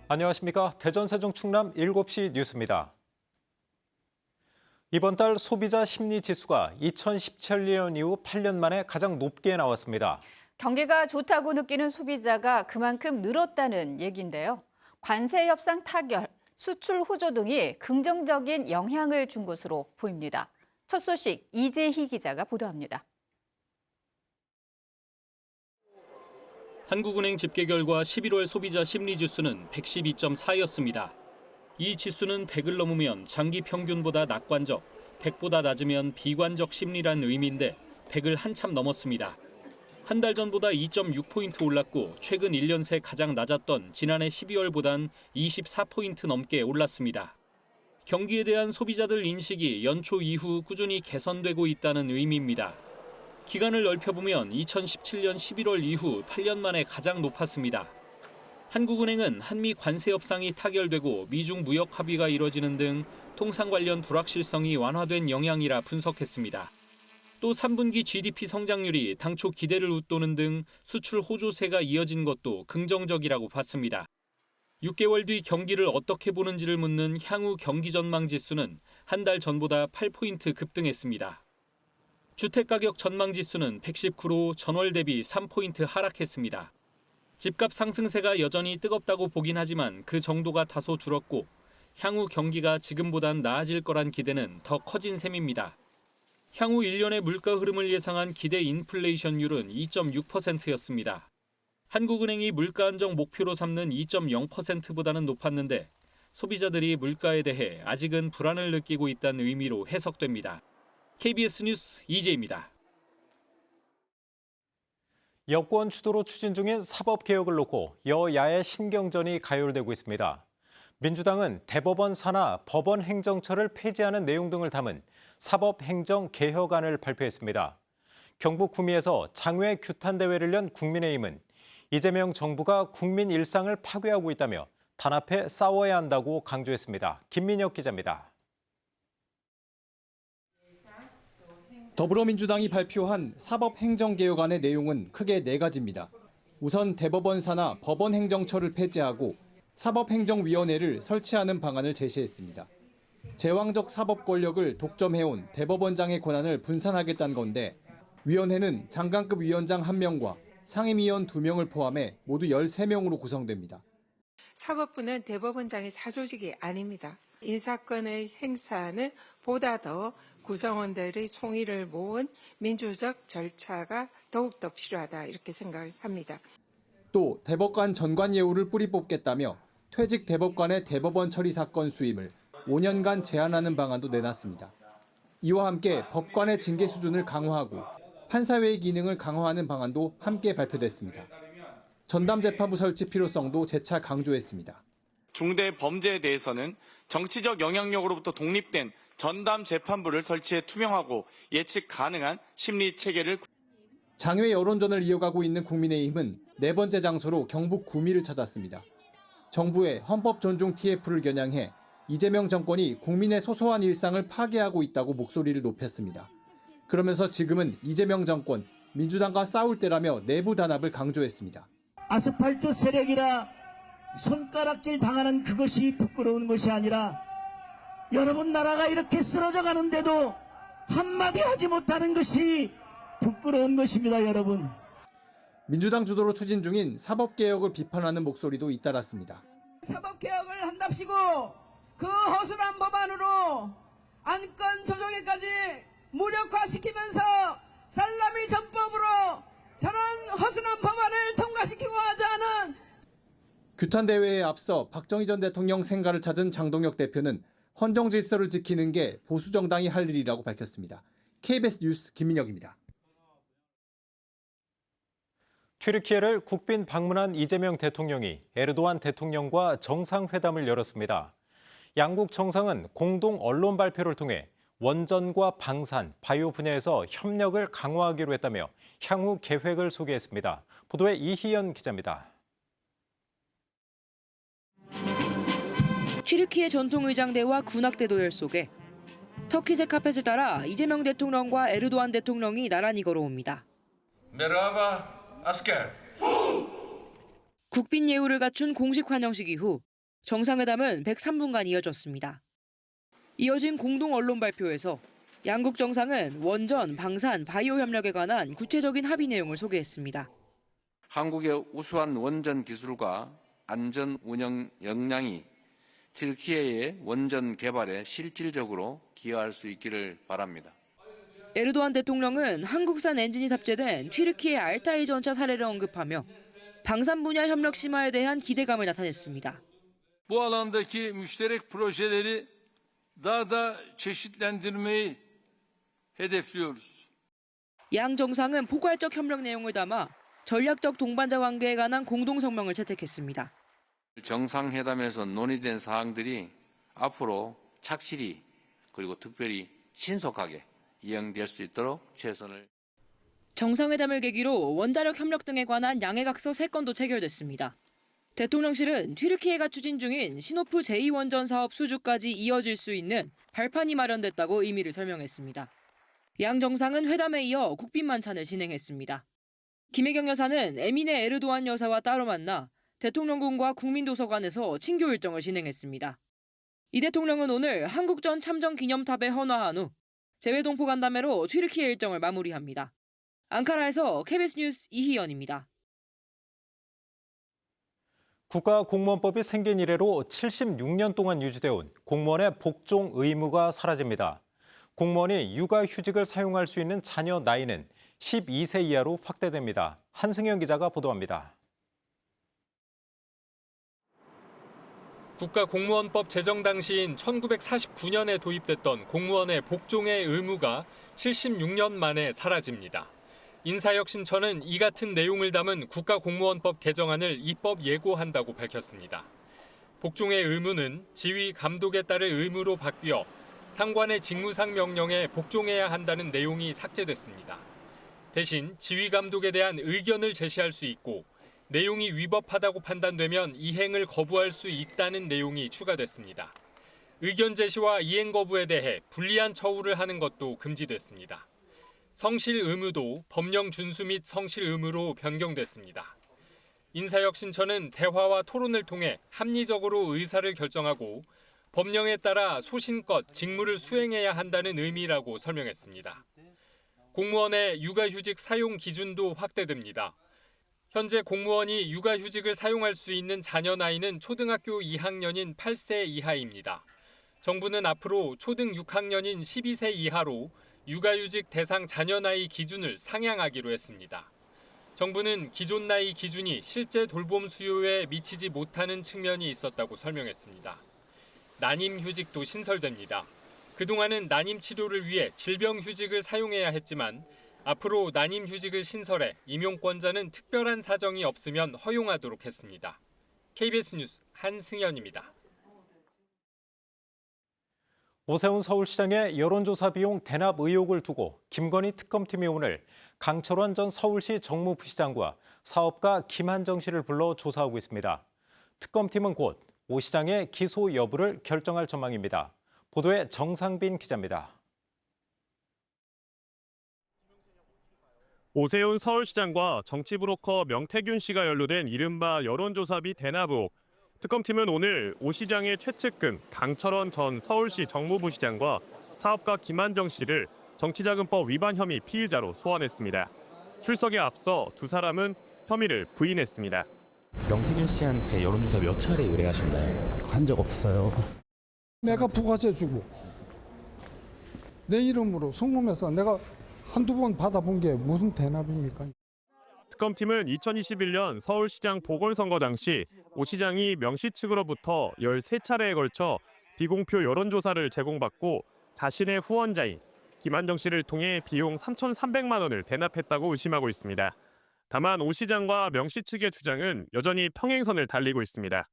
안녕하십니까. 대전, 세종, 충남 7시 뉴스입니다. 이번 달 소비자 심리 지수가 2017년 이후 8년 만에 가장 높게 나왔습니다. 경기가 좋다고 느끼는 소비자가 그만큼 늘었다는 얘기인데요. 관세 협상 타결, 수출 호조 등이 긍정적인 영향을 준 것으로 보입니다. 첫 소식 이재희 기자가 보도합니다. 한국은행 집계 결과 11월 소비자 심리지수는 112.4였습니다. 이 지수는 100을 넘으면 장기 평균보다 낙관적, 100보다 낮으면 비관적 심리란 의미인데 100을 한참 넘었습니다. 한 달 전보다 2.6포인트 올랐고 최근 1년 새 가장 낮았던 지난해 12월보단 24포인트 넘게 올랐습니다. 경기에 대한 소비자들 인식이 연초 이후 꾸준히 개선되고 있다는 의미입니다. 기간을 넓혀보면 2017년 11월 이후 8년 만에 가장 높았습니다. 한국은행은 한미 관세 협상이 타결되고 미중 무역 합의가 이뤄지는 등 통상 관련 불확실성이 완화된 영향이라 분석했습니다. 또 3분기 GDP 성장률이 당초 기대를 웃도는 등 수출 호조세가 이어진 것도 긍정적이라고 봤습니다. 6개월 뒤 경기를 어떻게 보는지를 묻는 향후 경기 전망 지수는 한 달 전보다 8포인트 급등했습니다. 주택가격 전망 지수는 119로 전월 대비 3포인트 하락했습니다. 집값 상승세가 여전히 뜨겁다고 보긴 하지만 그 정도가 다소 줄었고 향후 경기가 지금보단 나아질 거란 기대는 더 커진 셈입니다. 향후 1년의 물가 흐름을 예상한 기대 인플레이션율은 2.6%였습니다. 한국은행이 물가 안정 목표로 삼는 2.0%보다는 높았는데 소비자들이 물가에 대해 아직은 불안을 느끼고 있다는 의미로 해석됩니다. KBS 뉴스 이재입니다. 여권 주도로 추진 중인 사법개혁을 놓고 여야의 신경전이 가열되고 있습니다. 민주당은 대법원 산하 법원 행정처를 폐지하는 내용 등을 담은 사법행정개혁안을 발표했습니다. 경북 구미에서 장외 규탄대회를 연 국민의힘은 이재명 정부가 국민 일상을 파괴하고 있다며 단합해 싸워야 한다고 강조했습니다. 김민혁 기자입니다. 더불어민주당이 발표한 사법행정개혁안의 내용은 크게 4가지입니다. 우선 대법원 산하 법원행정처를 폐지하고 사법행정위원회를 설치하는 방안을 제시했습니다. 제왕적 사법 권력을 독점해온 대법원장의 권한을 분산하겠다는 건데 위원회는 장관급 위원장 1명과 상임위원 2명을 포함해 모두 13명으로 구성됩니다. 사법부는 대법원장의 사조직이 아닙니다. 인사권의 행사는 보다 더 구성원들의 총의를 모은 민주적 절차가 더욱더 필요하다 이렇게 생각을 합니다. 또 대법관 전관 예우를 뿌리 뽑겠다며 퇴직 대법관의 대법원 처리 사건 수임을 5년간 제한하는 방안도 내놨습니다. 이와 함께 법관의 징계 수준을 강화하고 판사회의 기능을 강화하는 방안도 함께 발표됐습니다. 전담재판부 설치 필요성도 재차 강조했습니다. 중대 범죄에 대해서는 정치적 영향력으로부터 독립된 전담 재판부를 설치해 투명하고 예측 가능한 심리 체계를 장외 여론전을 이어가고 있는 국민의힘은 4번째 장소로 경북 구미를 찾았습니다. 정부의 헌법 존중 TF를 겨냥해 이재명 정권이 국민의 소소한 일상을 파괴하고 있다고 목소리를 높였습니다. 그러면서 지금은 이재명 정권, 민주당과 싸울 때라며 내부 단합을 강조했습니다. 아스팔트 세력이라 손가락질 당하는 그것이 부끄러운 것이 아니라 여러분 나라가 이렇게 쓰러져 가는데도 한마디 하지 못하는 것이 부끄러운 것입니다, 여러분. 민주당 주도로 추진 중인 사법개혁을 비판하는 목소리도 잇따랐습니다. 사법개혁을 한답시고 그 허술한 법안으로 안건 조정에까지 무력화시키면서 살라미 전법으로 저런 허술한 법안을 통과시키고 하자는 규탄대회에 앞서 박정희 전 대통령 생가를 찾은 장동혁 대표는 헌정 질서를 지키는 게 보수 정당이 할 일이라고 밝혔습니다. KBS 뉴스 김민혁입니다. 튀르키예를 국빈 방문한 이재명 대통령이 에르도안 대통령과 정상회담을 열었습니다. 양국 정상은 공동 언론 발표를 통해 원전과 방산, 바이오 분야에서 협력을 강화하기로 했다며 향후 계획을 소개했습니다. 보도에 이희연 기자입니다. 튀르키예 전통의장대와 군악대 도열 속에 터키색 카펫을 따라 이재명 대통령과 에르도안 대통령이 나란히 걸어옵니다. 국빈 예우를 갖춘 공식 환영식 이후 정상회담은 103분간 이어졌습니다. 이어진 공동 언론 발표에서 양국 정상은 원전, 방산, 바이오 협력에 관한 구체적인 합의 내용을 소개했습니다. 한국의 우수한 원전 기술과 안전 운영 역량이 튀르키예의 원전 개발에 실질적으로 기여할 수 있기를 바랍니다. 에르도안 대통령은 한국산 엔진이 탑재된 튀르키예 알타이 전차 사례를 언급하며 방산 분야 협력 심화에 대한 기대감을 나타냈습니다. Bu alandaki müşterek projeleri daha da çeşitlendirmeyi hedefliyoruz. 양 정상은 포괄적 협력 내용을 담아 전략적 동반자 관계에 관한 공동 성명을 채택했습니다. 정상회담에서 논의된 사항들이 앞으로 착실히 그리고 특별히 신속하게 이행될 수 있도록 최선을. 정상회담을 계기로 원자력 협력 등에 관한 양해각서 3건도 체결됐습니다. 대통령실은 튀르키예가 추진 중인 시노프 제2원전 사업 수주까지 이어질 수 있는 발판이 마련됐다고 의미를 설명했습니다. 양 정상은 회담에 이어 국빈 만찬을 진행했습니다. 김혜경 여사는 에미네 에르도안 여사와 따로 만나 대통령궁과 국민도서관에서 친교 일정을 진행했습니다. 이 대통령은 오늘 한국전 참전 기념탑에 헌화한 후 재외동포 간담회로 튀르키예 일정을 마무리합니다. 앙카라에서 KBS 뉴스 이희연입니다. 국가공무원법이 생긴 이래로 76년 동안 유지돼온 공무원의 복종 의무가 사라집니다. 공무원이 육아휴직을 사용할 수 있는 자녀 나이는 12세 이하로 확대됩니다. 한승현 기자가 보도합니다. 국가공무원법 제정 당시인 1949년에 도입됐던 공무원의 복종의 의무가 76년 만에 사라집니다. 인사혁신처는 이 같은 내용을 담은 국가공무원법 개정안을 입법 예고한다고 밝혔습니다. 복종의 의무는 지휘 감독에 따를 의무로 바뀌어 상관의 직무상 명령에 복종해야 한다는 내용이 삭제됐습니다. 대신 지휘 감독에 대한 의견을 제시할 수 있고 내용이 위법하다고 판단되면 이행을 거부할 수 있다는 내용이 추가됐습니다. 의견 제시와 이행 거부에 대해 불리한 처우를 하는 것도 금지됐습니다. 성실 의무도 법령 준수 및 성실 의무로 변경됐습니다. 인사혁신처는 대화와 토론을 통해 합리적으로 의사를 결정하고 법령에 따라 소신껏 직무를 수행해야 한다는 의미라고 설명했습니다. 공무원의 육아휴직 사용 기준도 확대됩니다. 현재 공무원이 육아휴직을 사용할 수 있는 자녀 나이는 초등학교 2학년인 8세 이하입니다. 정부는 앞으로 초등 6학년인 12세 이하로 육아휴직 대상 자녀 나이 기준을 상향하기로 했습니다. 정부는 기존 나이 기준이 실제 돌봄 수요에 미치지 못하는 측면이 있었다고 설명했습니다. 난임휴직도 신설됩니다. 그동안은 난임 치료를 위해 질병휴직을 사용해야 했지만 앞으로 난임휴직을 신설해 임용권자는 특별한 사정이 없으면 허용하도록 했습니다. KBS 뉴스 한승현입니다. 오세훈 서울시장의 여론조사 비용 대납 의혹을 두고 김건희 특검팀이 오늘 강철원 전 서울시 정무부시장과 사업가 김한정 씨를 불러 조사하고 있습니다. 특검팀은 곧 오 시장의 기소 여부를 결정할 전망입니다. 보도에 정상빈 기자입니다. 오세훈 서울시장과 정치브로커 명태균 씨가 연루된 이른바 여론조사비 대납 의혹. 특검팀은 오늘 오 시장의 최측근 강철원 전 서울시 정무부시장과 사업가 김한정 씨를 정치자금법 위반 혐의 피의자로 소환했습니다. 출석에 앞서 두 사람은 혐의를 부인했습니다. 명태균 씨한테 여론조사 몇 차례 의뢰하셨나요? 한 적 없어요. 내가 부가세 주고 내 이름으로 송금해서 내가 한두 번 받아본 게 무슨 대납입니까? 특검팀은 2021년 서울시장 보궐선거 당시 오 시장이 명시 측으로부터 13차례에 걸쳐 비공표 여론조사를 제공받고 자신의 후원자인 김한정 씨를 통해 비용 3,300만 원을 대납했다고 의심하고 있습니다. 다만 오 시장과 명씨 측의 주장은 여전히 평행선을 달리고 있습니다.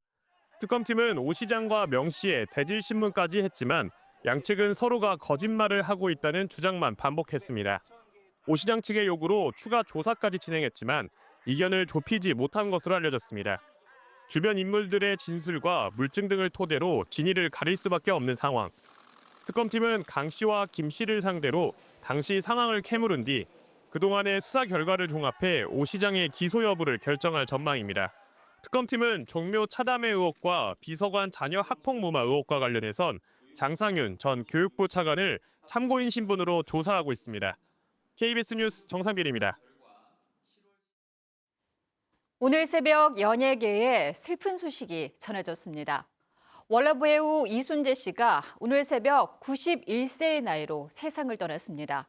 특검팀은 오 시장과 명씨의 대질 신문까지 했지만 양측은 서로가 거짓말을 하고 있다는 주장만 반복했습니다. 오 시장 측의 요구로 추가 조사까지 진행했지만 이견을 좁히지 못한 것으로 알려졌습니다. 주변 인물들의 진술과 물증 등을 토대로 진위를 가릴 수밖에 없는 상황. 특검팀은 강 씨와 김 씨를 상대로 당시 상황을 캐물은 뒤 그동안의 수사 결과를 종합해 오 시장의 기소 여부를 결정할 전망입니다. 특검팀은 종묘 차담회 의혹과 비서관 자녀 학폭 무마 의혹과 관련해선 장상윤 전 교육부 차관을 참고인 신분으로 조사하고 있습니다. KBS 뉴스 정상빈입니다. 오늘 새벽 연예계에 슬픈 소식이 전해졌습니다. 월러배우 이순재 씨가 오늘 새벽 91세의 나이로 세상을 떠났습니다.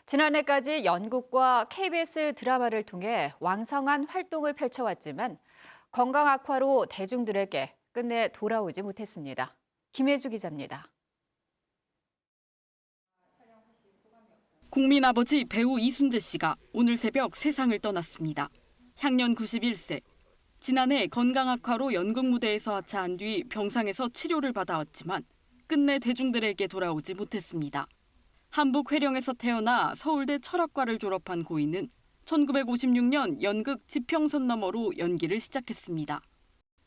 지난해까지 연극과 KBS 드라마를 통해 왕성한 활동을 펼쳐왔지만 건강 악화로 대중들에게 끝내 돌아오지 못했습니다. 김혜주 기자입니다. 국민 아버지 배우 이순재 씨가 오늘 새벽 세상을 떠났습니다. 향년 91세. 지난해 건강 악화로 연극 무대에서 하차한 뒤 병상에서 치료를 받아왔지만 끝내 대중들에게 돌아오지 못했습니다. 한북 회령에서 태어나 서울대 철학과를 졸업한 고인은 1956년 연극 지평선 너머로 연기를 시작했습니다.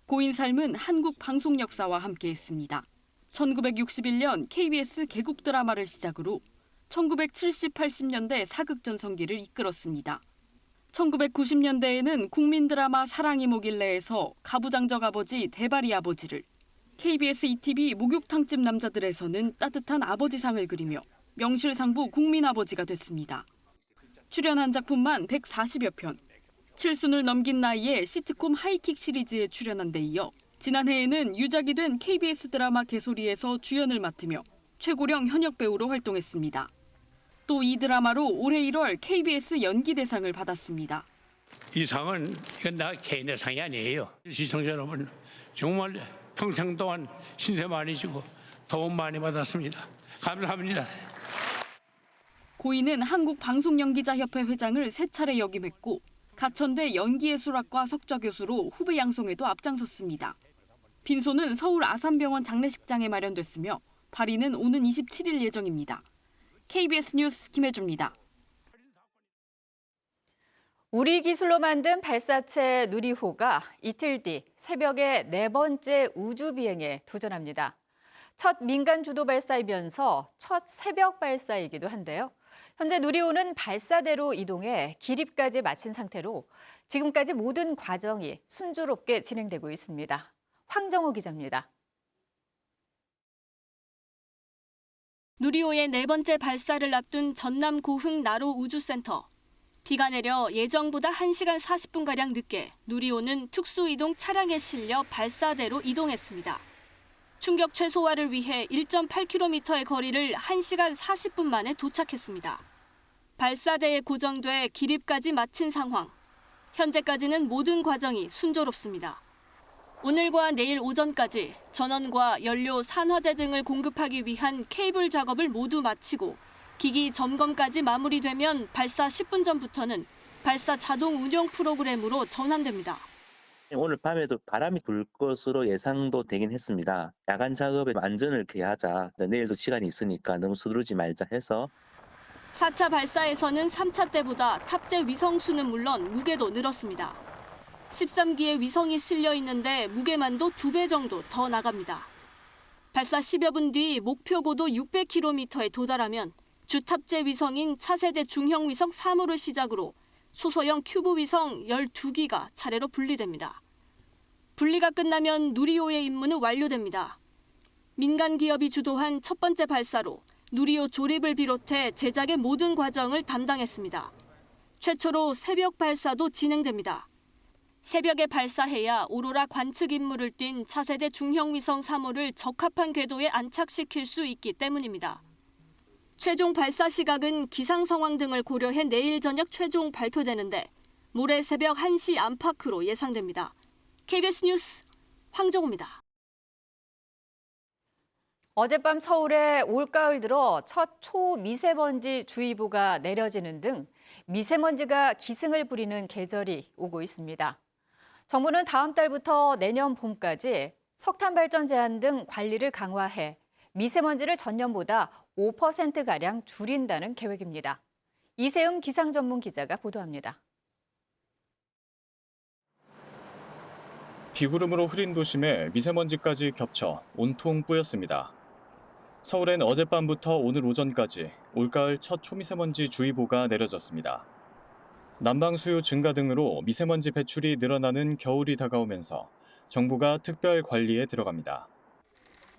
고인 삶은 한국 방송 역사와 함께했습니다. 1961년 KBS 개국 드라마를 시작으로 1970, 80년대 사극전성기를 이끌었습니다. 1990년대에는 국민 드라마 사랑이 뭐길래에서 가부장적 아버지 대바리 아버지를, KBS ETV 목욕탕집 남자들에서는 따뜻한 아버지상을 그리며 명실상부 국민 아버지가 됐습니다. 출연한 작품만 140여 편, 7순을 넘긴 나이에 시트콤 하이킥 시리즈에 출연한 데 이어 지난해에는 유작이 된 KBS 드라마 개소리에서 주연을 맡으며 최고령 현역 배우로 활동했습니다. 또 이 드라마로 올해 1월 KBS 연기대상을 받았습니다. 이 상은 이건 나 개인의 상이 아니에요. 시청자 여러분 정말 평생 동안 신세 많이 지고 도움 많이 받았습니다. 감사합니다. 고인은 한국방송연기자협회 회장을 3차례 역임했고 가천대 연기예술학과 석좌교수로 후배 양성에도 앞장섰습니다. 빈소는 서울 아산병원 장례식장에 마련됐으며 발인은 오는 27일 예정입니다. KBS 뉴스 김혜주입니다. 우리 기술로 만든 발사체 누리호가 이틀 뒤 새벽에 4번째 우주 비행에 도전합니다. 첫 민간 주도 발사이면서 첫 새벽 발사이기도 한데요. 현재 누리호는 발사대로 이동해 기립까지 마친 상태로 지금까지 모든 과정이 순조롭게 진행되고 있습니다. 황정호 기자입니다. 누리호의 4번째 발사를 앞둔 전남 고흥 나로 우주센터. 비가 내려 예정보다 1시간 40분가량 늦게 누리호는 특수이동 차량에 실려 발사대로 이동했습니다. 충격 최소화를 위해 1.8km의 거리를 1시간 40분 만에 도착했습니다. 발사대에 고정돼 기립까지 마친 상황. 현재까지는 모든 과정이 순조롭습니다. 오늘과 내일 오전까지 전원과 연료, 산화제 등을 공급하기 위한 케이블 작업을 모두 마치고 기기 점검까지 마무리되면 발사 10분 전부터는 발사 자동 운용 프로그램으로 전환됩니다. 오늘 밤에도 바람이 불 것으로 예상도 되긴 했습니다. 야간 작업에 안전을 기하자. 내일도 시간이 있으니까 너무 서두르지 말자 해서 4차 발사에서는 3차 때보다 탑재 위성수는 물론 무게도 늘었습니다. 13기의 위성이 실려 있는데 무게만도 2배 정도 더 나갑니다. 발사 10여 분 뒤 목표 고도 600km에 도달하면 주탑재 위성인 차세대 중형 위성 3호를 시작으로 소소형 큐브 위성 12기가 차례로 분리됩니다. 분리가 끝나면 누리호의 임무는 완료됩니다. 민간 기업이 주도한 첫 번째 발사로 누리호 조립을 비롯해 제작의 모든 과정을 담당했습니다. 최초로 새벽 발사도 진행됩니다. 새벽에 발사해야 오로라 관측 임무를 띈 차세대 중형 위성 3호를 적합한 궤도에 안착시킬 수 있기 때문입니다. 최종 발사 시각은 기상 상황 등을 고려해 내일 저녁 최종 발표되는데 모레 새벽 1시 안팎으로 예상됩니다. KBS 뉴스 황정호입니다. 어젯밤 서울에 올가을 들어 첫 초미세먼지 주의보가 내려지는 등 미세먼지가 기승을 부리는 계절이 오고 있습니다. 정부는 다음 달부터 내년 봄까지 석탄 발전 제한 등 관리를 강화해 미세먼지를 전년보다 5%가량 줄인다는 계획입니다. 이세음 기상 전문 기자가 보도합니다. 비구름으로 흐린 도심에 미세먼지까지 겹쳐 온통 뿌였습니다. 서울엔 어젯밤부터 오늘 오전까지 올가을 첫 초미세먼지 주의보가 내려졌습니다. 난방 수요 증가 등으로 미세먼지 배출이 늘어나는 겨울이 다가오면서 정부가 특별 관리에 들어갑니다.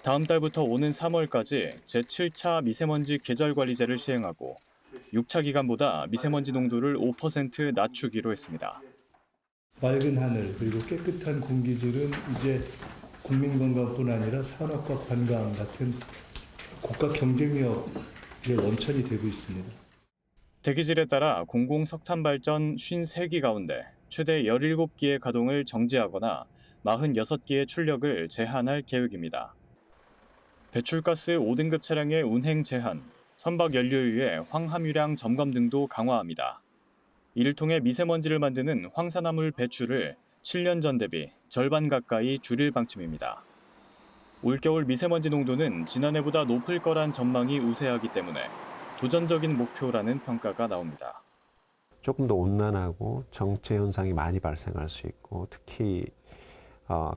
다음 달부터 오는 3월까지 제7차 미세먼지 계절관리제를 시행하고 6차 기간보다 미세먼지 농도를 5% 낮추기로 했습니다. 맑은 하늘 그리고 깨끗한 공기질은 이제 국민 건강뿐 아니라 산업과 관광 같은 국가 경쟁력의 원천이 되고 있습니다. 대기질에 따라 공공석탄 발전 53기 가운데 최대 17기의 가동을 정지하거나 46기의 출력을 제한할 계획입니다. 배출가스 5등급 차량의 운행 제한, 선박 연료유의 황함유량 점검 등도 강화합니다. 이를 통해 미세먼지를 만드는 황산화물 배출을 7년 전 대비 절반 가까이 줄일 방침입니다. 올겨울 미세먼지 농도는 지난해보다 높을 거란 전망이 우세하기 때문에 도전적인 목표라는 평가가 나옵니다. 조금 더 온난하고 정체 현상이 많이 발생할 수 있고 특히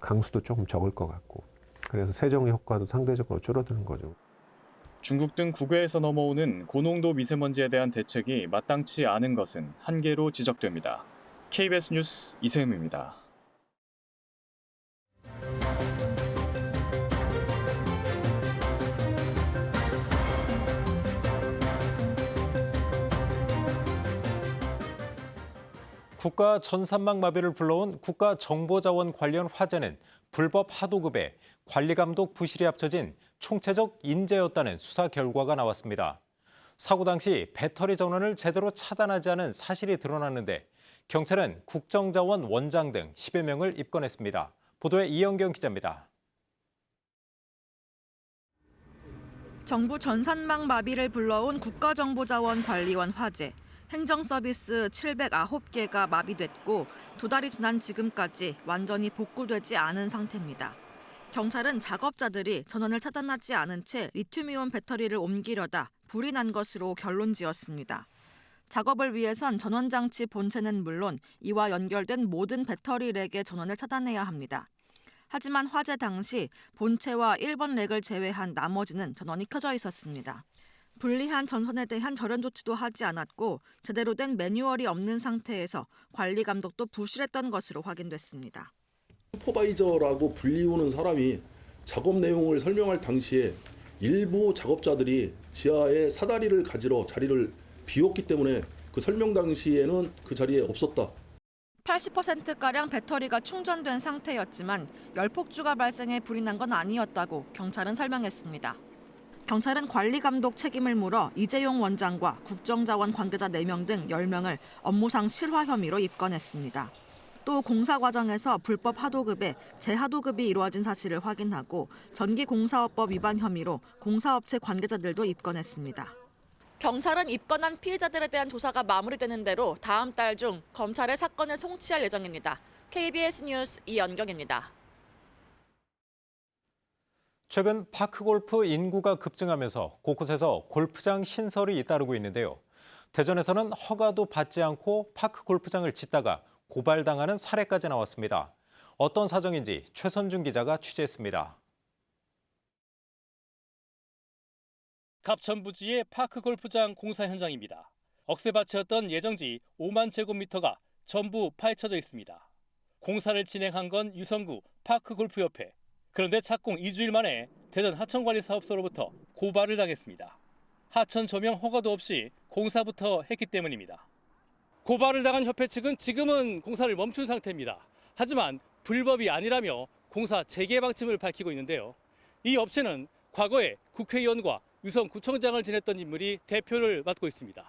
강수도 조금 적을 것 같고 그래서 세정 효과도 상대적으로 줄어드는 거죠. 중국 등 국외에서 넘어오는 고농도 미세먼지에 대한 대책이 마땅치 않은 것은 한계로 지적됩니다. KBS 뉴스 이세흠입니다. 국가 전산망 마비를 불러온 국가정보자원 관련 화재는 불법 하도급에 관리감독 부실이 합쳐진 총체적 인재였다는 수사 결과가 나왔습니다. 사고 당시 배터리 전원을 제대로 차단하지 않은 사실이 드러났는데 경찰은 국정자원 원장 등 10여 명을 입건했습니다. 보도에 이영경 기자입니다. 정부 전산망 마비를 불러온 국가정보자원 관리원 화재. 행정서비스 709개가 마비됐고 2달이 지난 지금까지 완전히 복구되지 않은 상태입니다. 경찰은 작업자들이 전원을 차단하지 않은 채 리튬이온 배터리를 옮기려다 불이 난 것으로 결론지었습니다. 작업을 위해선 전원장치 본체는 물론 이와 연결된 모든 배터리 렉의 전원을 차단해야 합니다. 하지만 화재 당시 본체와 1번 렉을 제외한 나머지는 전원이 켜져 있었습니다. 불리한 전선에 대한 절연 조치도 하지 않았고 제대로 된 매뉴얼이 없는 상태에서 관리 감독도 부실했던 것으로 확인됐습니다. 슈퍼바이저라고 불리우는 사람이 작업 내용을 설명할 당시에 일부 작업자들이 지하에 사다리를 가지러 자리를 비웠기 때문에 그 설명 당시에는 그 자리에 없었다. 80%가량 배터리가 충전된 상태였지만 열폭주가 발생해 불이 난 건 아니었다고 경찰은 설명했습니다. 경찰은 관리감독 책임을 물어 이재용 원장과 국정자원 관계자 4명 등 10명을 업무상 실화 혐의로 입건했습니다. 또 공사 과정에서 불법 하도급에 재하도급이 이루어진 사실을 확인하고 전기공사업법 위반 혐의로 공사업체 관계자들도 입건했습니다. 경찰은 입건한 피해자들에 대한 조사가 마무리되는 대로 다음 달 중 검찰에 사건을 송치할 예정입니다. KBS 뉴스 이연경입니다. 최근 파크골프 인구가 급증하면서 곳곳에서 골프장 신설이 잇따르고 있는데요. 대전에서는 허가도 받지 않고 파크골프장을 짓다가 고발당하는 사례까지 나왔습니다. 어떤 사정인지 최선준 기자가 취재했습니다. 갑천 부지의 파크골프장 공사 현장입니다. 억새밭이었던 예정지 5만 제곱미터가 전부 파헤쳐져 있습니다. 공사를 진행한 건 유성구 파크골프협회. 그런데 착공 2주일 만에 대전 하천관리사업소로부터 고발을 당했습니다. 하천 조명 허가도 없이 공사부터 했기 때문입니다. 고발을 당한 협회 측은 지금은 공사를 멈춘 상태입니다. 하지만 불법이 아니라며 공사 재개 방침을 밝히고 있는데요. 이 업체는 과거에 국회의원과 유성구청장을 지냈던 인물이 대표를 맡고 있습니다.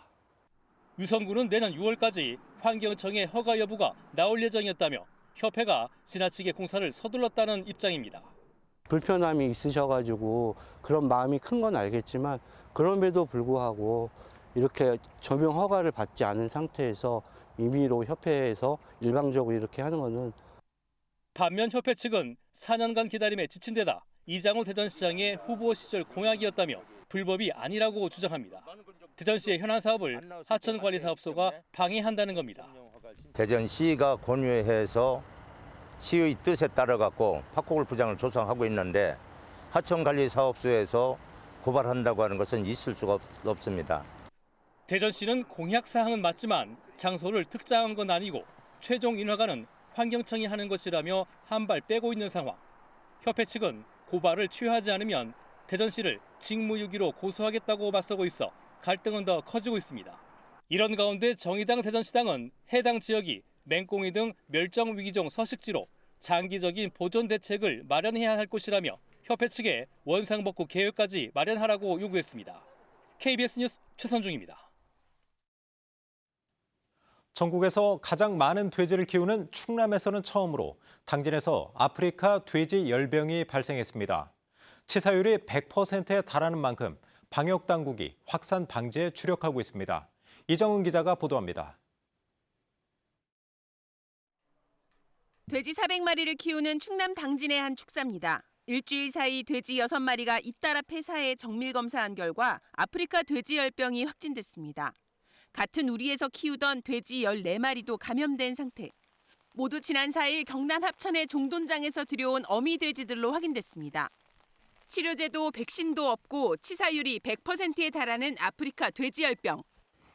유성구는 내년 6월까지 환경청의 허가 여부가 나올 예정이었다며 협회가 지나치게 공사를 서둘렀다는 입장입니다. 불편함이 있으셔가지고 그런 마음이 큰 건 알겠지만 그럼에도 불구하고 이렇게 조명 허가를 받지 않은 상태에서 임의로 협회에서 일방적으로 이렇게 하는 것은 반면 협회 측은 4년간 기다림에 지친 데다 이장호 대전시장의 후보 시절 공약이었다며 불법이 아니라고 주장합니다. 대전시의 현안 사업을 하천관리사업소가 방해한다는 겁니다. 대전시가 권유해서 시의 뜻에 따라 갖고 파크골프장을 조성하고 있는데 하천관리사업소에서 고발한다고 하는 것은 있을 수가 없습니다. 대전시는 공약 사항은 맞지만 장소를 특정한 건 아니고 최종 인허가는 환경청이 하는 것이라며 한 발 빼고 있는 상황. 협회 측은 고발을 취하지 않으면 대전시를 직무유기로 고소하겠다고 맞서고 있어 갈등은 더 커지고 있습니다. 이런 가운데 정의당 대전시당은 해당 지역이 맹꽁이 등 멸종위기종 서식지로 장기적인 보존 대책을 마련해야 할 곳이라며 협회 측에 원상복구 계획까지 마련하라고 요구했습니다. KBS 뉴스 최선중입니다. 전국에서 가장 많은 돼지를 키우는 충남에서는 처음으로 당진에서 아프리카 돼지 열병이 발생했습니다. 치사율이 100%에 달하는 만큼 방역당국이 확산 방지에 주력하고 있습니다. 이정은 기자가 보도합니다. 돼지 400마리를 키우는 충남 당진의 한 축사입니다. 일주일 사이 돼지 6마리가 잇따라 폐사해 정밀검사한 결과 아프리카 돼지열병이 확진됐습니다. 같은 우리에서 키우던 돼지 14마리도 감염된 상태. 모두 지난 4일 경남 합천의 종돈장에서 들여온 어미 돼지들로 확인됐습니다. 치료제도 백신도 없고 치사율이 100%에 달하는 아프리카 돼지열병.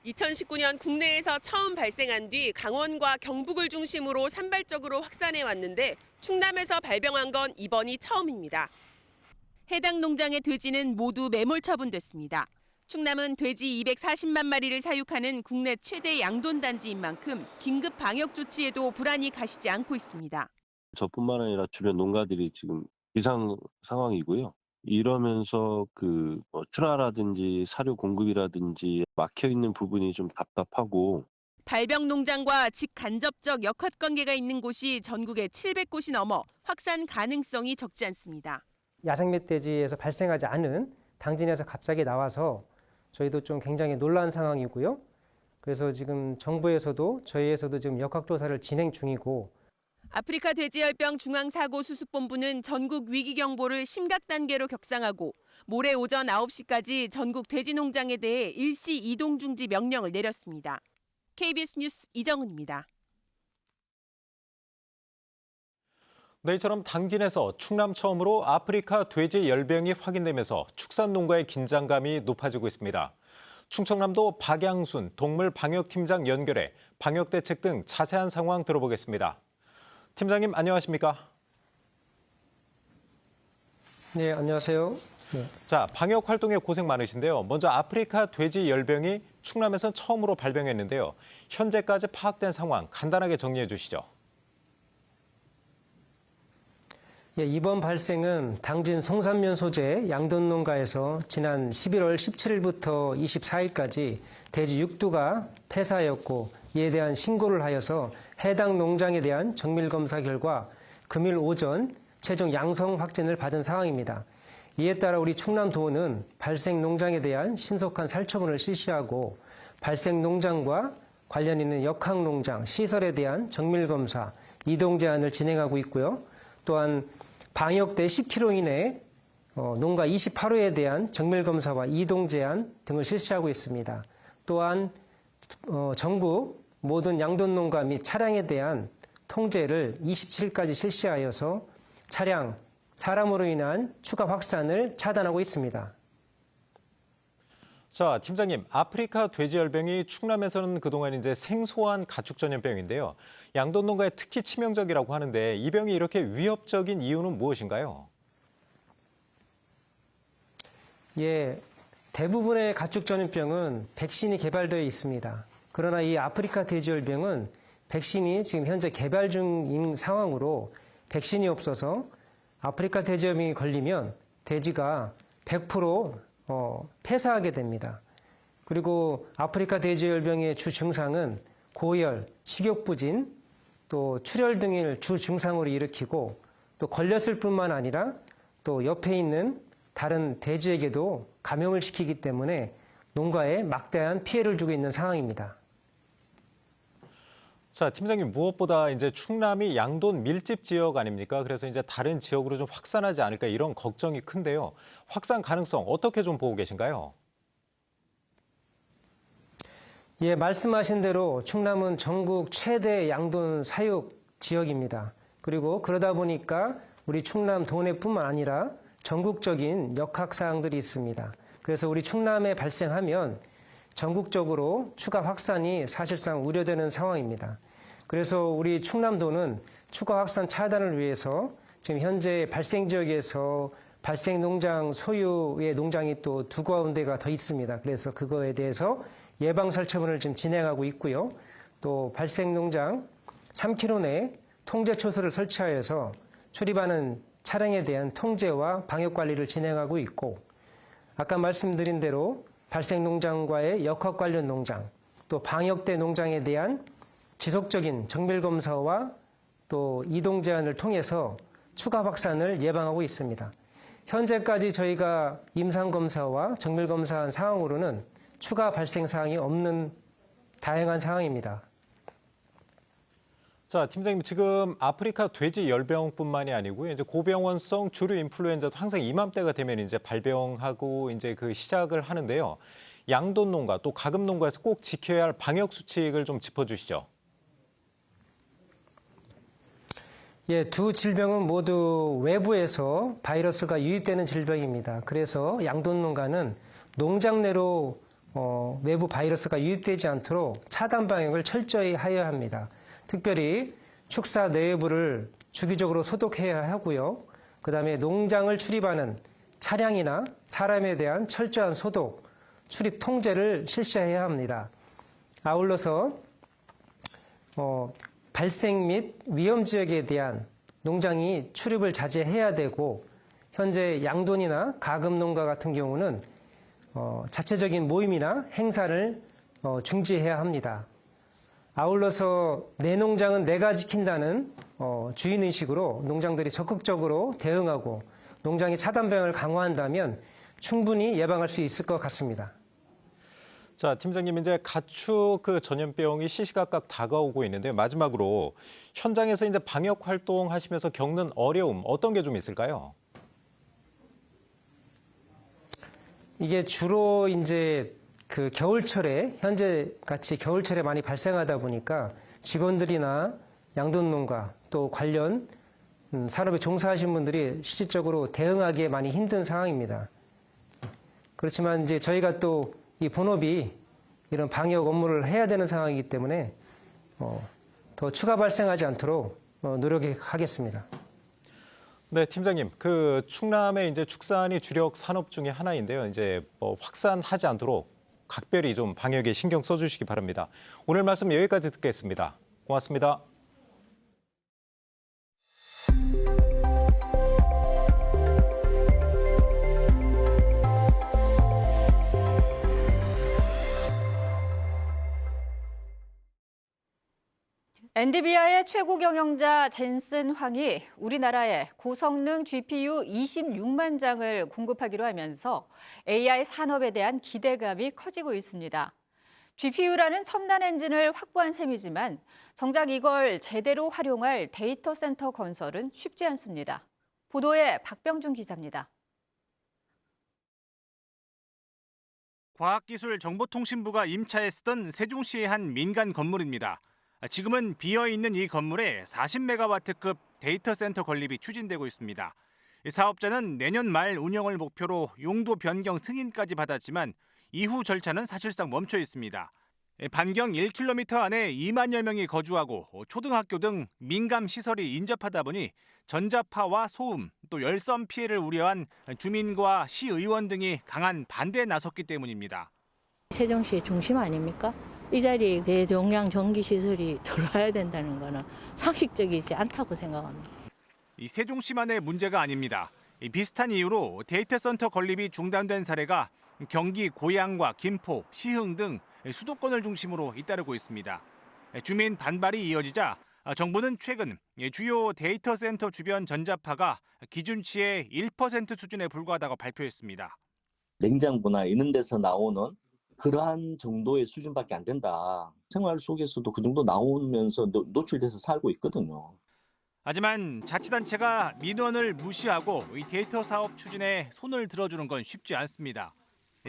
2019년 국내에서 처음 발생한 뒤 강원과 경북을 중심으로 산발적으로 확산해 왔는데 충남에서 발병한 건 이번이 처음입니다. 해당 농장의 돼지는 모두 매몰 처분됐습니다. 충남은 돼지 240만 마리를 사육하는 국내 최대 양돈단지인 만큼 긴급 방역 조치에도 불안이 가시지 않고 있습니다. 저뿐만 아니라 주변 농가들이 지금 비상 상황이고요. 이러면서 트라라든지 사료 공급이라든지 막혀 있는 부분이 좀 답답하고 발병 농장과 직간접적 역학 관계가 있는 곳이 전국에 700곳이 넘어 확산 가능성이 적지 않습니다. 야생 멧돼지에서 발생하지 않은 당진에서 갑자기 나와서 저희도 좀 굉장히 놀란 상황이고요. 그래서 지금 정부에서도 저희에서도 지금 역학조사를 진행 중이고 아프리카 돼지열병 중앙사고수습본부는 전국 위기경보를 심각 단계로 격상하고 모레 오전 9시까지 전국 돼지농장에 대해 일시 이동 중지 명령을 내렸습니다. KBS 뉴스 이정은입니다. 내일처럼 당진에서 충남 처음으로 아프리카 돼지 열병이 확인되면서 축산농가의 긴장감이 높아지고 있습니다. 충청남도 박양순 동물방역팀장 연결해 방역대책 등 자세한 상황 들어보겠습니다. 팀장님 안녕하십니까? 네, 안녕하세요. 네. 자, 방역 활동에 고생 많으신데요. 먼저 아프리카 돼지 열병이 충남에선 처음으로 발병했는데요. 현재까지 파악된 상황 간단하게 정리해 주시죠. 예, 이번 발생은 당진 송산면 소재 양돈 농가에서 지난 11월 17일부터 24일까지 돼지 6두가 폐사하였고 이에 대한 신고를 하여서 해당 농장에 대한 정밀검사 결과 금일 오전 최종 양성 확진을 받은 상황입니다. 이에 따라 우리 충남도는 발생 농장에 대한 신속한 살처분을 실시하고 발생 농장과 관련 있는 역학 농장, 시설에 대한 정밀검사, 이동 제한을 진행하고 있고요. 또한 방역대 10km 이내 농가 28호에 대한 정밀검사와 이동 제한 등을 실시하고 있습니다. 또한 전국 모든 양돈 농가 및 차량에 대한 통제를 27일까지 실시하여서 차량, 사람으로 인한 추가 확산을 차단하고 있습니다. 자, 팀장님, 아프리카 돼지열병이 충남에서는 그동안 이제 생소한 가축 전염병인데요. 양돈 농가에 특히 치명적이라고 하는데 이 병이 이렇게 위협적인 이유는 무엇인가요? 예, 대부분의 가축 전염병은 백신이 개발되어 있습니다. 그러나 이 아프리카 돼지열병은 백신이 지금 현재 개발 중인 상황으로 백신이 없어서 아프리카 돼지열병이 걸리면 돼지가 100% 폐사하게 됩니다. 그리고 아프리카 돼지열병의 주 증상은 고열, 식욕부진, 또 출혈 등을 주 증상으로 일으키고 또 걸렸을 뿐만 아니라 또 옆에 있는 다른 돼지에게도 감염을 시키기 때문에 농가에 막대한 피해를 주고 있는 상황입니다. 자, 팀장님, 무엇보다 이제 충남이 양돈 밀집 지역 아닙니까? 그래서 이제 다른 지역으로 좀 확산하지 않을까 이런 걱정이 큰데요. 확산 가능성 어떻게 좀 보고 계신가요? 예, 말씀하신 대로 충남은 전국 최대 양돈 사육 지역입니다. 그리고 그러다 보니까 우리 충남 도내뿐만 아니라 전국적인 역학 사항들이 있습니다. 그래서 우리 충남에 발생하면 전국적으로 추가 확산이 사실상 우려되는 상황입니다. 그래서 우리 충남도는 추가 확산 차단을 위해서 지금 현재 발생 지역에서 발생 농장 소유의 농장이 또 2군데가 더 있습니다. 그래서 그거에 대해서 예방 설치문을 지금 진행하고 있고요. 또 발생 농장 3km 내 통제 초소를 설치하여서 출입하는 차량에 대한 통제와 방역 관리를 진행하고 있고, 아까 말씀드린 대로 발생 농장과의 역학 관련 농장, 또 방역대 농장에 대한 지속적인 정밀 검사와 또 이동 제한을 통해서 추가 확산을 예방하고 있습니다. 현재까지 저희가 임상 검사와 정밀 검사한 상황으로는 추가 발생 사항이 없는 다행한 상황입니다. 자, 팀장님, 지금 아프리카 돼지 열병뿐만이 아니고 이제 고병원성 주류 인플루엔자도 항상 이맘때가 되면 이제 발병하고 이제 그 시작을 하는데요. 양돈 농가 또 가금 농가에서 꼭 지켜야 할 방역 수칙을 좀 짚어주시죠. 예, 두 질병은 모두 외부에서 바이러스가 유입되는 질병입니다. 그래서 양돈 농가는 농장 내로 외부 바이러스가 유입되지 않도록 차단 방역을 철저히 하여야 합니다. 특별히 축사 내외부를 주기적으로 소독해야 하고요. 그다음에 농장을 출입하는 차량이나 사람에 대한 철저한 소독, 출입 통제를 실시해야 합니다. 아울러서 발생 및 위험 지역에 대한 농장이 출입을 자제해야 되고, 현재 양돈이나 가금 농가 같은 경우는 자체적인 모임이나 행사를 중지해야 합니다. 아울러서 내 농장은 내가 지킨다는 주인의식으로 농장들이 적극적으로 대응하고 농장의 차단병을 강화한다면 충분히 예방할 수 있을 것 같습니다. 자, 팀장님, 이제 가축 그 전염병이 시시각각 다가오고 있는데 마지막으로 현장에서 이제 방역 활동하시면서 겪는 어려움 어떤 게 좀 있을까요? 이게 주로 이제 그 겨울철에 현재 같이 겨울철에 많이 발생하다 보니까 직원들이나 양돈농가 또 관련 산업에 종사하신 분들이 실질적으로 대응하기에 많이 힘든 상황입니다. 그렇지만 이제 저희가 또 이 본업이 이런 방역 업무를 해야 되는 상황이기 때문에 더 추가 발생하지 않도록 노력하겠습니다. 네, 팀장님, 그 충남의 이제 축산이 주력 산업 중에 하나인데요. 이제 확산하지 않도록 각별히 좀 방역에 신경 써주시기 바랍니다. 오늘 말씀 여기까지 듣겠습니다. 고맙습니다. 엔비디아의 최고 경영자 젠슨 황이 우리나라에 고성능 GPU 26만 장을 공급하기로 하면서 AI 산업에 대한 기대감이 커지고 있습니다. GPU라는 첨단 엔진을 확보한 셈이지만 정작 이걸 제대로 활용할 데이터 센터 건설은 쉽지 않습니다. 보도에 박병준 기자입니다. 과학기술정보통신부가 임차에 쓰던 세종시의 한 민간 건물입니다. 지금은 비어있는 이 건물에 40메가와트급 데이터 센터 건립이 추진되고 있습니다. 사업자는 내년 말 운영을 목표로 용도 변경 승인까지 받았지만 이후 절차는 사실상 멈춰 있습니다. 반경 1km 안에 2만여 명이 거주하고 초등학교 등 민감 시설이 인접하다 보니 전자파와 소음, 또 열선 피해를 우려한 주민과 시의원 등이 강한 반대에 나섰기 때문입니다. 세종시의 중심 아닙니까? 이 자리에 대용량 전기시설이 들어와야 된다는 거는 상식적이지 않다고 생각합니다. 이 세종시만의 문제가 아닙니다. 비슷한 이유로 데이터 센터 건립이 중단된 사례가 경기 고양과 김포, 시흥 등 수도권을 중심으로 잇따르고 있습니다. 주민 반발이 이어지자 정부는 최근 주요 데이터 센터 주변 전자파가 기준치의 1% 수준에 불과하다고 발표했습니다. 냉장고나 이런 데서 나오는 그러한 정도의 수준밖에 안 된다. 생활 속에서도 그 정도 나오면서 노출돼서 살고 있거든요. 하지만 자치단체가 민원을 무시하고 이 데이터 사업 추진에 손을 들어주는 건 쉽지 않습니다.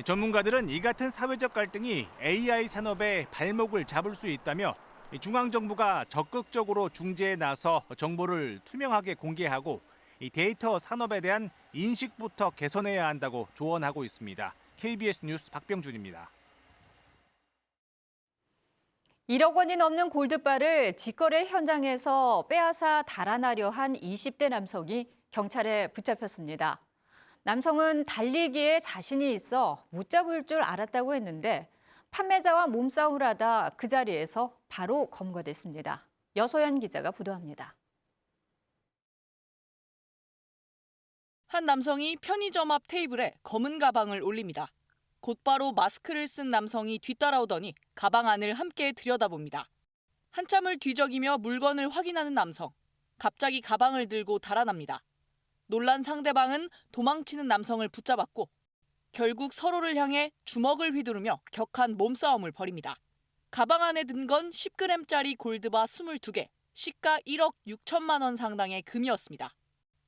전문가들은 이 같은 사회적 갈등이 AI 산업의 발목을 잡을 수 있다며 중앙정부가 적극적으로 중재에 나서 정보를 투명하게 공개하고 이 데이터 산업에 대한 인식부터 개선해야 한다고 조언하고 있습니다. KBS 뉴스 박병준입니다. 1억 원이 넘는 골드바를 직거래 현장에서 빼앗아 달아나려 한 20대 남성이 경찰에 붙잡혔습니다. 남성은 달리기에 자신이 있어 못 잡을 줄 알았다고 했는데 판매자와 몸싸움을 하다 그 자리에서 바로 검거됐습니다. 여소연 기자가 보도합니다. 한 남성이 편의점 앞 테이블에 검은 가방을 올립니다. 곧바로 마스크를 쓴 남성이 뒤따라오더니 가방 안을 함께 들여다봅니다. 한참을 뒤적이며 물건을 확인하는 남성. 갑자기 가방을 들고 달아납니다. 놀란 상대방은 도망치는 남성을 붙잡았고 결국 서로를 향해 주먹을 휘두르며 격한 몸싸움을 벌입니다. 가방 안에 든 건 10g짜리 골드바 22개, 시가 1억 6천만 원 상당의 금이었습니다.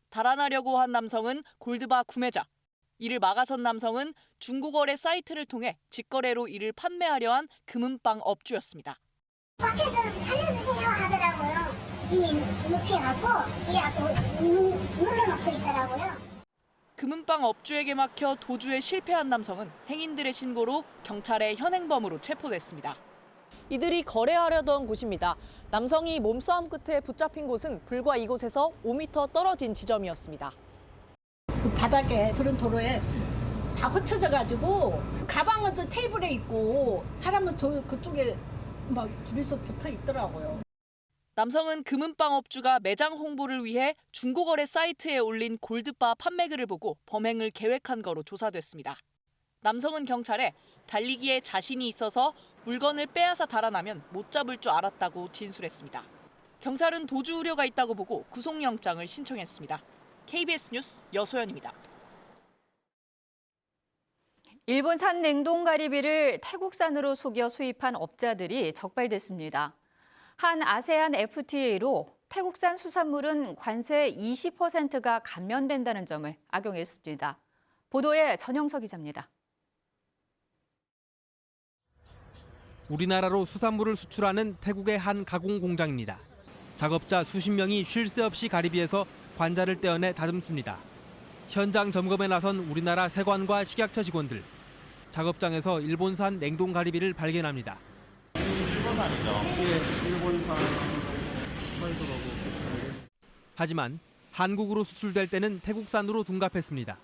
달아나려고 한 남성은 골드바 구매자. 이를 막아선 남성은 중고거래 사이트를 통해 직거래로 이를 판매하려 한 금은방 업주였습니다. 밖에서 살려주세요 하더라고요. 이미 눕혀갖고 눌러놓고 있더라고요. 금은방 업주에게 막혀 도주에 실패한 남성은 행인들의 신고로 경찰의 현행범으로 체포됐습니다. 이들이 거래하려던 곳입니다. 남성이 몸싸움 끝에 붙잡힌 곳은 불과 이곳에서 5m 떨어진 지점이었습니다. 그 바닥에 저런 도로에 다 흩어져가지고 가방은 저 테이블에 있고 사람은 저 그쪽에 막 둘이서 붙어 있더라고요. 남성은 금은방 업주가 매장 홍보를 위해 중고거래 사이트에 올린 골드바 판매글을 보고 범행을 계획한 거로 조사됐습니다. 남성은 경찰에 달리기에 자신이 있어서 물건을 빼앗아 달아나면 못 잡을 줄 알았다고 진술했습니다. 경찰은 도주 우려가 있다고 보고 구속영장을 신청했습니다. KBS 뉴스 여소연입니다. 일본산 냉동가리비를 태국산으로 속여 수입한 업자들이 적발됐습니다. 한 아세안 FTA로 태국산 수산물은 관세 20%가 감면된다는 점을 악용했습니다. 보도에 전영석 기자입니다. 우리나라로 수산물을 수출하는 태국의 한 가공 공장입니다. 작업자 수십 명이 쉴 새 없이 가리비에서 관자를 떼어내 다듬습니다. 현장 점검에 나선 우리나라 세관과 식약처 직원들. 작업장에서 일본산 냉동 가리비를 발견합니다. 일본산이죠? 예, 일본산. 하지만 한국으로 수출될 때는 태국산으로 둔갑했습니다.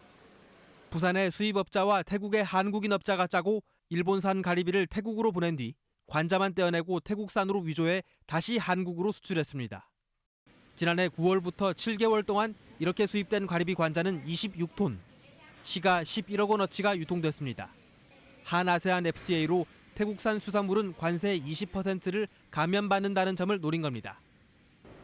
부산의 수입업자와 태국의 한국인 업자가 짜고 일본산 가리비를 태국으로 보낸 뒤 관자만 떼어내고 태국산으로 위조해 다시 한국으로 수출했습니다. 지난해 9월부터 7개월 동안 이렇게 수입된 가리비 관자는 26톤, 시가 11억 원어치가 유통됐습니다. 한 아세안 FTA로 태국산 수산물은 관세 20%를 감면받는다는 점을 노린 겁니다.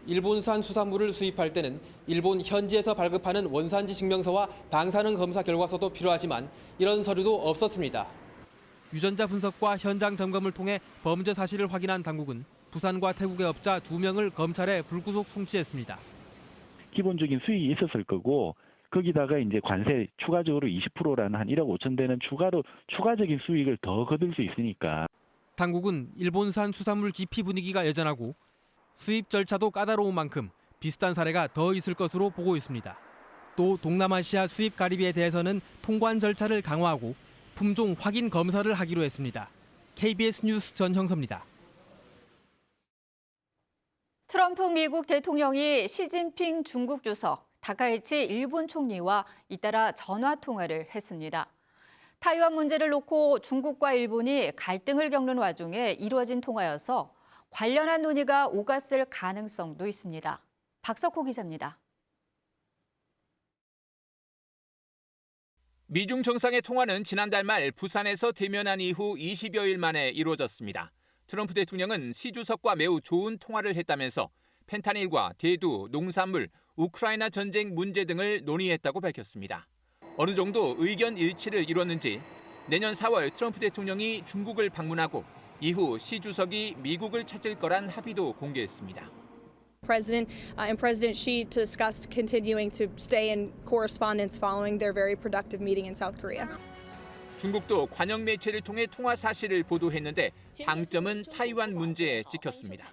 일본산 수산물을 수입할 때는 일본 현지에서 발급하는 원산지 증명서와 방사능 검사 결과서도 필요하지만 이런 서류도 없었습니다. 유전자 분석과 현장 점검을 통해 범죄 사실을 확인한 당국은 부산과 태국의 업자 2명을 검찰에 불구속 송치했습니다. 기본적인 수익이 있었을 거고 거기다가 이제 관세 추가적으로 20%라는 한 1억 5천 되는 추가적인 수익을 더 거둘 수 있으니까. 당국은 일본산 수산물 기피 분위기가 여전하고 수입 절차도 까다로운 만큼 비슷한 사례가 더 있을 것으로 보고 있습니다. 또 동남아시아 수입 가리비에 대해서는 통관 절차를 강화하고 품종 확인 검사를 하기로 했습니다. KBS 뉴스 전형섭입니다. 트럼프 미국 대통령이 시진핑 중국 주석, 다카이치 일본 총리와 잇따라 전화 통화를 했습니다. 타이완 문제를 놓고 중국과 일본이 갈등을 겪는 와중에 이루어진 통화여서 관련한 논의가 오갔을 가능성도 있습니다. 박석호 기자입니다. 미중 정상의 통화는 지난달 말 부산에서 대면한 이후 20여일 만에 이루어졌습니다. 트럼프 대통령은 시 주석과 매우 좋은 통화를 했다면서 펜타닐과 대두, 농산물, 우크라이나 전쟁 문제 등을 논의했다고 밝혔습니다. 어느 정도 의견 일치를 이뤘는지 내년 4월 트럼프 대통령이 중국을 방문하고 이후 시 주석이 미국을 찾을 거란 합의도 공개했습니다. President and President Xi discussed continuing to stay in correspondence following their very productive meeting in South Korea. 중국도 관영 매체를 통해 통화 사실을 보도했는데 방점은 타이완 문제에 찍혔습니다.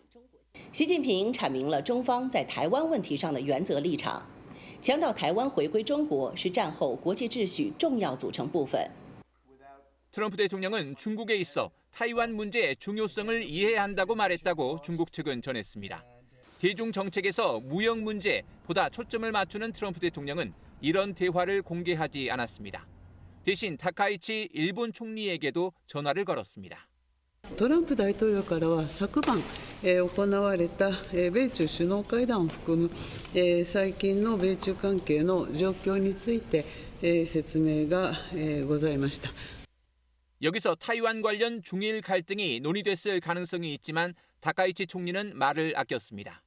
习近平阐明了中方在台湾问题上的原则立场，强调台湾回归中国是战后国际秩序重要组成部分。 트럼프 대통령은 중국에 있어 타이완 문제의 중요성을 이해해야 한다고 말했다고 중국 측은 전했습니다. 대중 정책에서 무역 문제에 보다 초점을 맞추는 트럼프 대통령은 이런 대화를 공개하지 않았습니다. 대신 타카이치 일본 총리에게도 전화를 걸었습니다. トランプ大統領からは昨晩、行われた、米中首脳会談を含む、最近の米中関係の状況について、説明が、ございました。 여기서 타이완 관련 중일 갈등이 논의됐을 가능성이 있지만 타카이치 총리는 말을 아꼈습니다.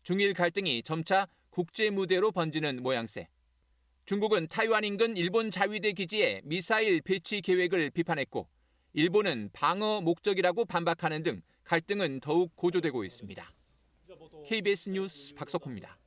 중일 갈등이 점차 국제 무대로 번지는 모양새. 중국은 타이완 인근 일본 자위대 기지에 미사일 배치 계획을 비판했고 일본은 방어 목적이라고 반박하는 등 갈등은 더욱 고조되고 있습니다. KBS 뉴스 박석호입니다.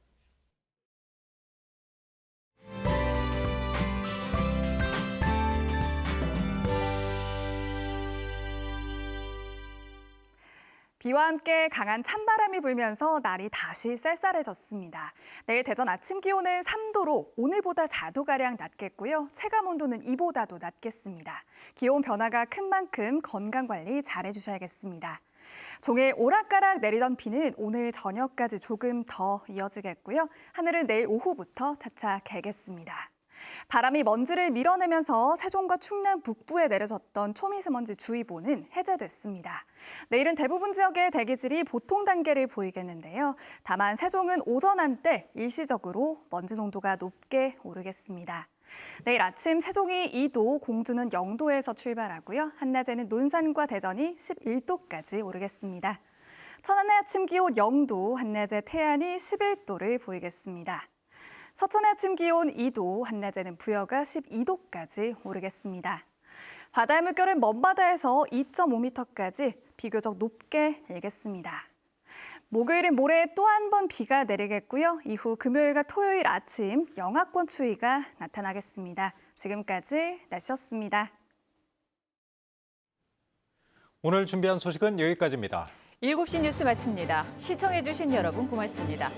비와 함께 강한 찬바람이 불면서 날이 다시 쌀쌀해졌습니다. 내일 대전 아침 기온은 3도로 오늘보다 4도가량 낮겠고요. 체감 온도는 이보다도 낮겠습니다. 기온 변화가 큰 만큼 건강관리 잘해주셔야겠습니다. 종일 오락가락 내리던 비는 오늘 저녁까지 조금 더 이어지겠고요. 하늘은 내일 오후부터 차차 개겠습니다. 바람이 먼지를 밀어내면서 세종과 충남 북부에 내려졌던 초미세먼지 주의보는 해제됐습니다. 내일은 대부분 지역의 대기질이 보통 단계를 보이겠는데요. 다만 세종은 오전 한때 일시적으로 먼지 농도가 높게 오르겠습니다. 내일 아침 세종이 2도, 공주는 0도에서 출발하고요. 한낮에는 논산과 대전이 11도까지 오르겠습니다. 천안의 아침 기온 0도, 한낮에 태안이 11도를 보이겠습니다. 서천의 아침 기온 2도, 한낮에는 부여가 12도까지 오르겠습니다. 바다의 물결은 먼바다에서 2.5m까지 비교적 높게 일겠습니다. 목요일은 모레 또 한 번 비가 내리겠고요. 이후 금요일과 토요일 아침 영하권 추위가 나타나겠습니다. 지금까지 날씨였습니다. 오늘 준비한 소식은 여기까지입니다. 7시 뉴스 마칩니다. 시청해주신 여러분 고맙습니다.